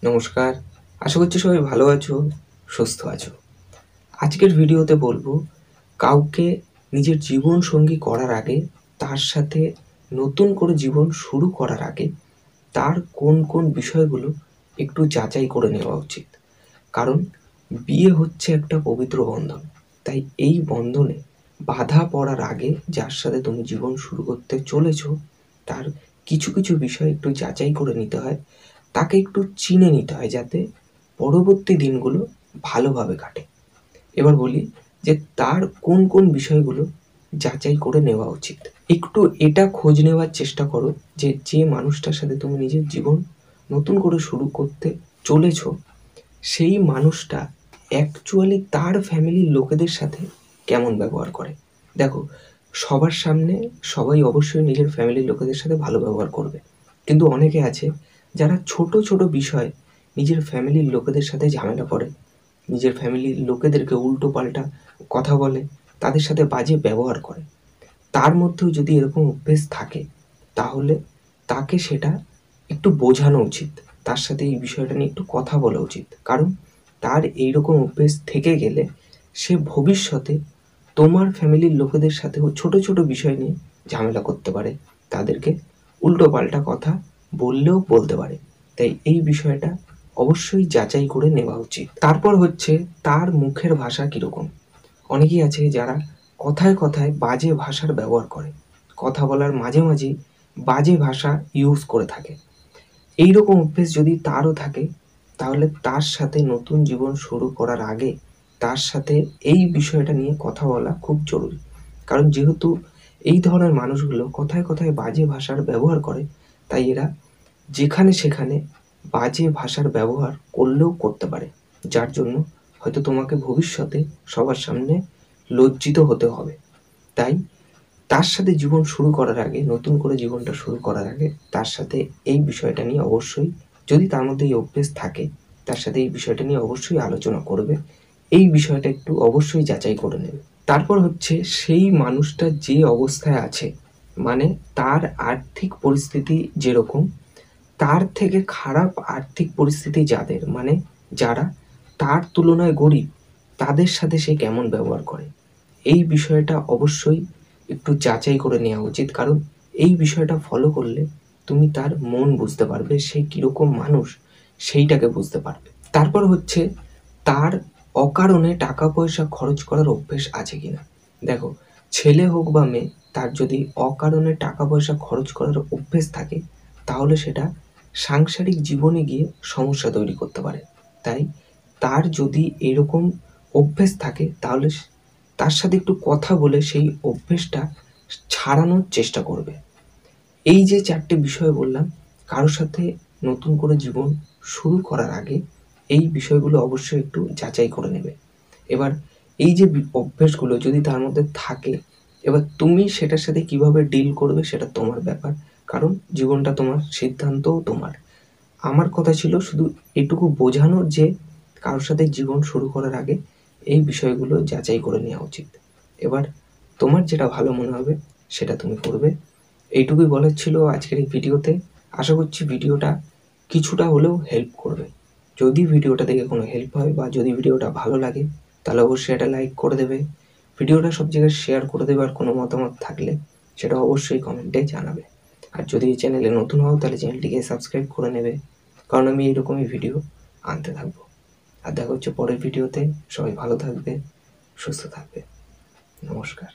নমস্কার। আশা করছি সবাই ভালো আছো, সুস্থ আছো। আজকের ভিডিওতে বলবো কাউকে নিজের জীবনসঙ্গী করার আগে, তার সাথে নতুন করে জীবন শুরু করার আগে তার কোন কোন বিষয়গুলো একটু যাচাই করে নেওয়া উচিত। কারণ বিয়ে হচ্ছে একটা পবিত্র বন্ধন। তাই এই বন্ধনে বাধা পড়ার আগে যার সাথে তুমি জীবন শুরু করতে চলেছো, তার কিছু কিছু বিষয় একটু যাচাই করে নিতে হয়। তাকে একটু চিনে নিতে হয় যাতে পরবর্তী দিনগুলো ভালোভাবে কাটে। এবার বলি যে তার কোন কোন বিষয়গুলো যাচাই করে নেওয়া উচিত। একটু এটা খোঁজ নেওয়ার চেষ্টা করো যে যে মানুষটার সাথে তুমি নিজের জীবন নতুন করে শুরু করতে চলেছ, সেই মানুষটা অ্যাকচুয়ালি তার ফ্যামিলির লোকেদের সাথে কেমন ব্যবহার করে। দেখো, সবার সামনে সবাই অবশ্যই নিজের ফ্যামিলির লোকেদের সাথে ভালো ব্যবহার করবে, কিন্তু অনেকে আছে যারা ছোট ছোট বিষয়ে নিজের ফ্যামিলির লোকেদের সাথে ঝামেলা করে, নিজের ফ্যামিলির লোকেদেরকে উল্টো পাল্টা কথা বলে, তাদের সাথে বাজে ব্যবহার করে। তার মধ্যেও যদি এরকম অভ্যেস থাকে, তাহলে তাকে সেটা একটু বোঝানো উচিত। তার সাথে এই বিষয়টা নিয়ে একটু কথা বলা উচিত। কারণ তার এইরকম অভ্যেস থেকে গেলে সে ভবিষ্যতে তোমার ফ্যামিলির লোকেদের সাথেও ছোট ছোট বিষয় নিয়ে ঝামেলা করতে পারে, তাদেরকে উল্টো পাল্টা কথা বললেও বলতে পারে। তাই এই বিষয়টা অবশ্যই যাচাই করে নেওয়া উচিত। তারপর হচ্ছে তার মুখের ভাষা কীরকম। অনেকেই আছে যারা কথায় কথায় বাজে ভাষার ব্যবহার করে, কথা বলার মাঝে মাঝেই বাজে ভাষা ইউজ করে থাকে। এই রকম অভ্যেস যদি তারও থাকে, তাহলে তার সাথে নতুন জীবন শুরু করার আগে তার সাথে এই বিষয়টা নিয়ে কথা বলা খুব জরুরি। কারণ যেহেতু এই ধরনের মানুষগুলো কথায় কথায় বাজে ভাষার ব্যবহার করে, তাই এরা যেখানে সেখানে বাজে ভাষার ব্যবহার করলেও করতে পারে, যার জন্য হয়তো তোমাকে ভবিষ্যতে সবার সামনে লজ্জিত হতে হবে। তাই তার সাথে জীবন শুরু করার আগে, নতুন করে জীবনটা শুরু করার আগে তার সাথে এই বিষয়টা নিয়ে অবশ্যই, যদি তার মধ্যে এই অভ্যেস থাকে, তার সাথে এই বিষয়টা নিয়ে অবশ্যই আলোচনা করবে। এই বিষয়টা একটু অবশ্যই যাচাই করে নেবে। তারপর হচ্ছে সেই মানুষটা যে অবস্থায় আছে, মানে তার আর্থিক পরিস্থিতি যেরকম, তার থেকে খারাপ আর্থিক পরিস্থিতি যাদের, মানে যারা তার তুলনায় গরিব, তাদের সাথে সে কেমন ব্যবহার করে, এই বিষয়টা অবশ্যই একটু যাচাই করে নেওয়া উচিত। কারণ এই বিষয়টা ফলো করলে তুমি তার মন বুঝতে পারবে, সে কীরকম মানুষ সেইটাকে বুঝতে পারবে। তারপর হচ্ছে তার অকারণে টাকা পয়সা খরচ করার অভ্যেস আছে কিনা। দেখো, ছেলে হোক বা মেয়ে, তার যদি অকারণে টাকা পয়সা খরচ করার অভ্যেস থাকে, তাহলে সেটা সাংসারিক জীবনে গিয়ে সমস্যা তৈরি করতে পারে। তাই তার যদি এরকম অভ্যেস থাকে, তাহলে তার সাথে একটু কথা বলে সেই অভ্যেসটা ছাড়ানোর চেষ্টা করবে। এই যে চারটে বিষয় বললাম, কারোর সাথে নতুন করে জীবন শুরু করার আগে এই বিষয়গুলো অবশ্যই একটু যাচাই করে নেবে। এবার এই যে অভ্যেসগুলো যদি তার মধ্যে থাকে, এবার তুমি সেটার সাথে কিভাবে ডিল করবে সেটা তোমার ব্যাপার। কারণ জীবনটা তোমার, সিদ্ধান্তও তোমার। আমার কথা ছিল শুধু এটুকু বোঝানোর যে কারোর সাথে জীবন শুরু করার আগে এই বিষয়গুলো যাচাই করে নেওয়া উচিত। এবার তোমার যেটা ভালো মনে হবে সেটা তুমি করবে। এইটুকুই বলার ছিল আজকের এই ভিডিওতে। আশা করছি ভিডিওটা কিছুটা হলেও হেল্প করবে। যদি ভিডিওটা দেখে কোনো হেল্প হয় বা যদি ভিডিওটা ভালো লাগে, তাহলে অবশ্যই এটা লাইক করে দেবে, ভিডিওটা সব জায়গায় শেয়ার করে দেবে। আর কোনো মতামত থাকলে সেটা অবশ্যই কমেন্টে জানাবে। আর যদি এই চ্যানেলে নতুন হও, তাহলে চ্যানেলটিকে সাবস্ক্রাইব করে নেবে, কারণ আমি এইরকমই ভিডিও আনতে থাকবো। আর দেখা হচ্ছে পরের ভিডিওতে। সবাই ভালো থাকবে, সুস্থ থাকবে। নমস্কার।